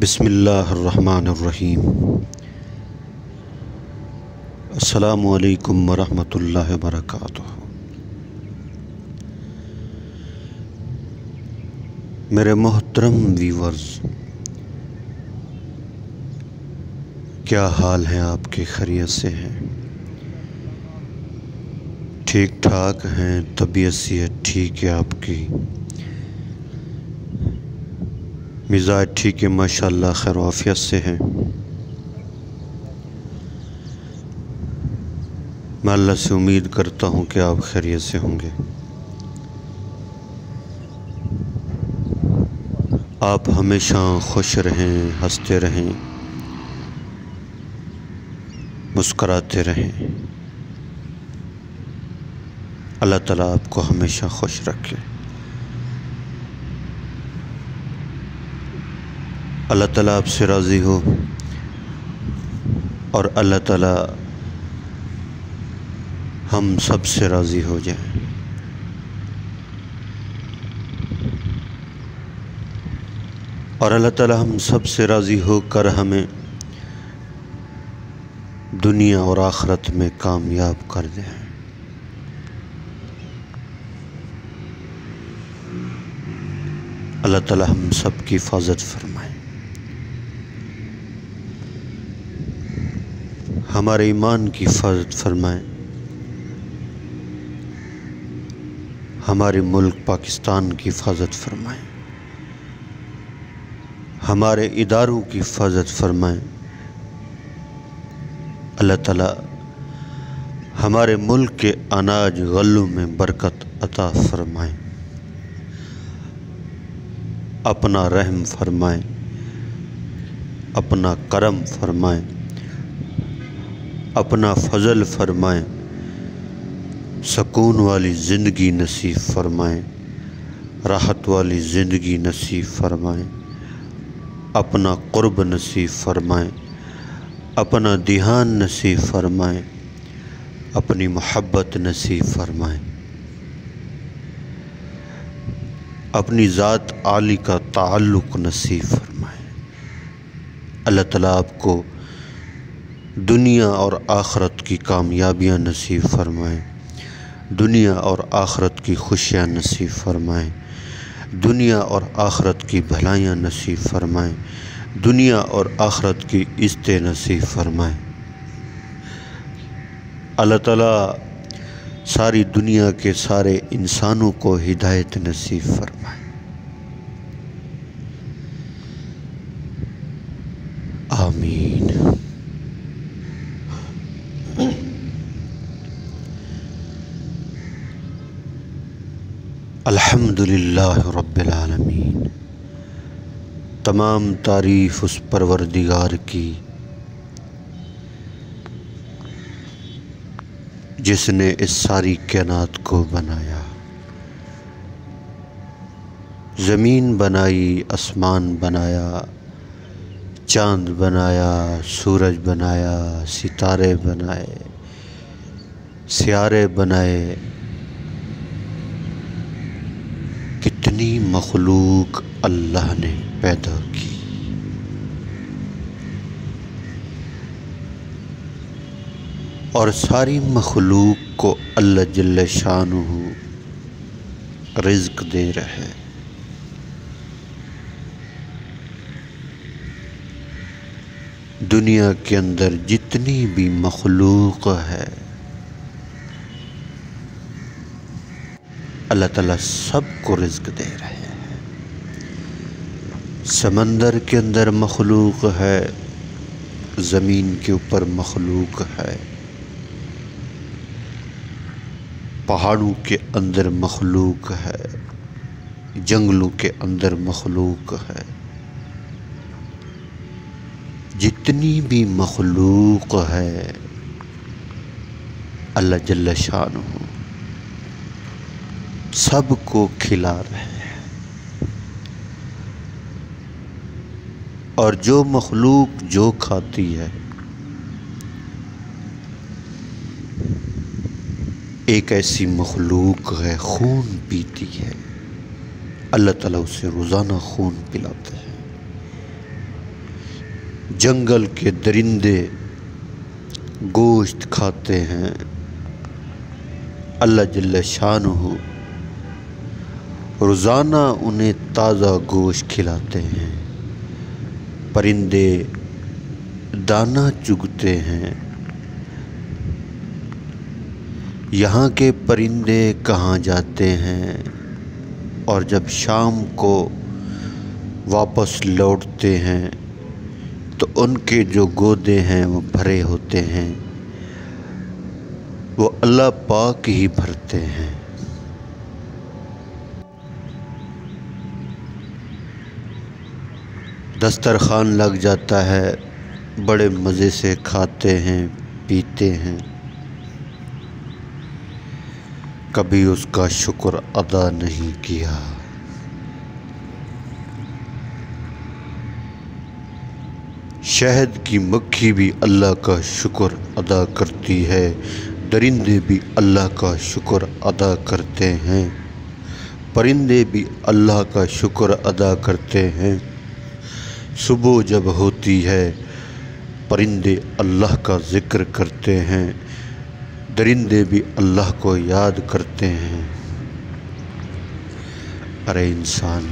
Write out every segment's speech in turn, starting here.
بسم اللہ الرحمن الرحیم۔ السلام علیکم ورحمۃ اللہ وبرکاتہ۔ میرے محترم ویورز، کیا حال ہیں آپ کے؟ خیریت سے ہیں؟ ٹھیک ٹھاک ہیں؟ طبیعت صحت ٹھیک ہے آپ کی؟ مزاج ٹھیک ہے؟ ماشاءاللہ خیر و عافیت سے ہیں؟ میں اللہ سے امید کرتا ہوں کہ آپ خیریت سے ہوں گے۔ آپ ہمیشہ خوش رہیں، ہنستے رہیں، مسکراتے رہیں۔ اللہ تعالیٰ آپ کو ہمیشہ خوش رکھے۔ اللہ تعالیٰ آپ سے راضی ہو اور اللہ تعالیٰ ہم سب سے راضی ہو جائیں۔ اور اللہ تعالیٰ ہم سب سے راضی ہو کر ہمیں دنیا اور آخرت میں کامیاب کر دیں۔ اللہ تعالیٰ ہم سب کی حفاظت فرمائے، ہمارے ایمان کی حفاظت فرمائے، ہمارے ملک پاکستان کی حفاظت فرمائے، ہمارے اداروں کی حفاظت فرمائے۔ اللہ تعالیٰ ہمارے ملک کے اناج غلوں میں برکت عطا فرمائے، اپنا رحم فرمائے، اپنا کرم فرمائے، اپنا فضل فرمائے، سکون والی زندگی نصیب فرمائے، راحت والی زندگی نصیب فرمائے، اپنا قرب نصیب فرمائے، اپنا دھیان نصیب فرمائے، اپنی محبت نصیب فرمائے، اپنی ذات عالی کا تعلق نصیب فرمائے۔ اللہ تعالیٰ آپ کو دنیا اور آخرت کی کامیابیاں نصیب فرمائے، دنیا اور آخرت کی خوشیاں نصیب فرمائے، دنیا اور آخرت کی بھلائیاں نصیب فرمائے، دنیا اور آخرت کی عزتیں نصیب فرمائے۔ اللہ تعالیٰ ساری دنیا کے سارے انسانوں کو ہدایت نصیب فرمائے۔ آمین۔ الحمدللہ رب العالمین۔ تمام تعریف اس پروردگار کی جس نے اس ساری کائنات کو بنایا، زمین بنائی، آسمان بنایا، چاند بنایا، سورج بنایا، ستارے بنائے، سیارے بنائے، کتنی مخلوق اللہ نے پیدا کی۔ اور ساری مخلوق کو اللہ جل شانہ رزق دے رہے۔ دنیا کے اندر جتنی بھی مخلوق ہے اللہ تعالیٰ سب کو رزق دے رہے ہیں۔ سمندر کے اندر مخلوق ہے، زمین کے اوپر مخلوق ہے، پہاڑوں کے اندر مخلوق ہے، جنگلوں کے اندر مخلوق ہے۔ جتنی بھی مخلوق ہے اللہ جل شانہ سب کو کھلا رہے ہیں۔ اور جو مخلوق جو کھاتی ہے، ایک ایسی مخلوق ہے خون پیتی ہے، اللہ تعالیٰ اسے روزانہ خون پلاتے ہیں۔ جنگل کے درندے گوشت کھاتے ہیں، اللہ جل شانہ روزانہ انہیں تازہ گوشت کھلاتے ہیں۔ پرندے دانہ چگتے ہیں، یہاں کے پرندے کہاں جاتے ہیں، اور جب شام کو واپس لوٹتے ہیں تو ان کے جو گودے ہیں وہ بھرے ہوتے ہیں، وہ اللہ پاک ہی بھرتے ہیں۔ دسترخوان لگ جاتا ہے، بڑے مزے سے کھاتے ہیں پیتے ہیں، کبھی اس کا شکر ادا نہیں کیا۔ شہد کی مکھی بھی اللہ کا شکر ادا کرتی ہے، درندے بھی اللہ کا شکر ادا کرتے ہیں، پرندے بھی اللہ کا شکر ادا کرتے ہیں۔ صبح جب ہوتی ہے پرندے اللہ کا ذکر کرتے ہیں، درندے بھی اللہ کو یاد کرتے ہیں۔ ارے انسان،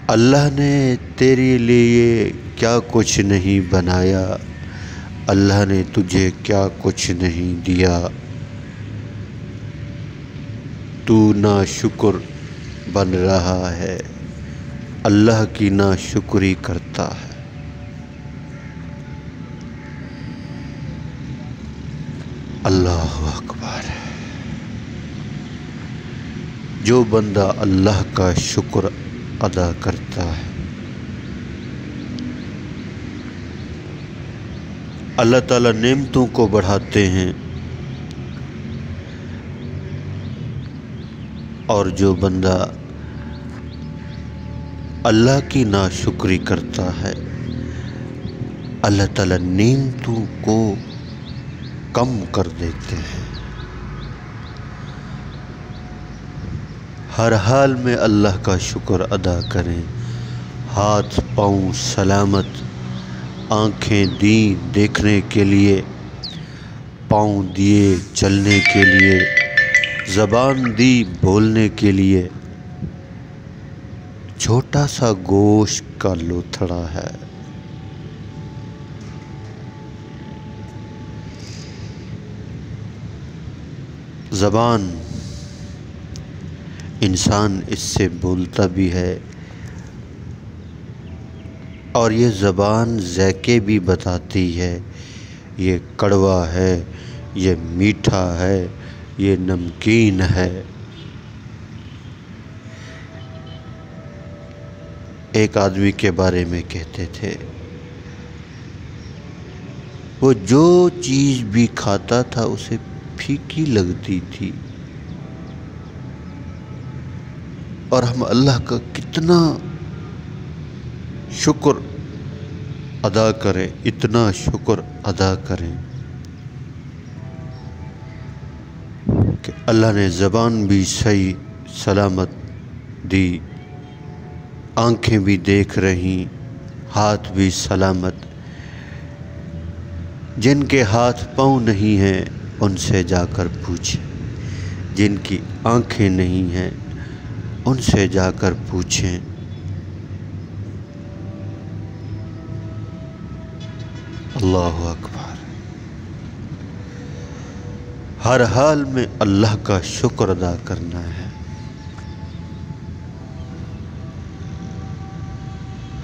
اللہ نے تیرے لیے کیا کچھ نہیں بنایا، اللہ نے تجھے کیا کچھ نہیں دیا، تو ناشکر بن رہا ہے، اللہ کی ناشکری کرتا ہے۔ اللہ اکبر۔ جو بندہ اللہ کا شکر ادا کرتا ہے، اللہ تعالیٰ نعمتوں کو بڑھاتے ہیں، اور جو بندہ اللہ کی ناشکری کرتا ہے، اللہ تعالیٰ نعمتوں کو کم کر دیتے ہیں۔ ہر حال میں اللہ کا شکر ادا کریں۔ ہاتھ پاؤں سلامت، آنکھیں دیں دیکھنے کے لیے، پاؤں دیے چلنے کے لیے، زبان دی بولنے کے لیے، چھوٹا سا گوشت کا لوتھڑا ہے، زبان انسان اس سے بولتا بھی ہے، اور یہ زبان ذائقے بھی بتاتی ہے، یہ کڑوا ہے، یہ میٹھا ہے، یہ نمکین ہے۔ ایک آدمی کے بارے میں کہتے تھے، وہ جو چیز بھی کھاتا تھا اسے پھیکی لگتی تھی، اور ہم اللہ کا کتنا شکر ادا کریں، اتنا شکر ادا کریں کہ اللہ نے زبان بھی صحیح سلامت دی، آنکھیں بھی دیکھ رہی، ہاتھ بھی سلامت۔ جن کے ہاتھ پاؤں نہیں ہیں ان سے جا کر پوچھیں، جن کی آنکھیں نہیں ہیں ان سے جا کر پوچھیں۔ اللہ اکبر۔ ہر حال میں اللہ کا شکر ادا کرنا ہے،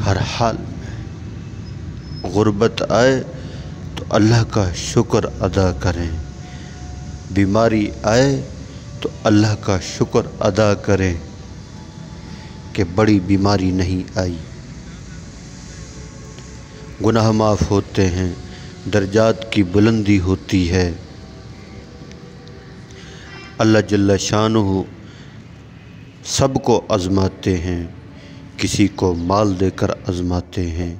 ہر حال میں۔ غربت آئے تو اللہ کا شکر ادا کریں، بیماری آئے تو اللہ کا شکر ادا کریں کہ بڑی بیماری نہیں آئی۔ گناہ معاف ہوتے ہیں، درجات کی بلندی ہوتی ہے، اللہ جل شانہ سب کو آزماتے ہیں، کسی کو مال دے کر آزماتے ہیں،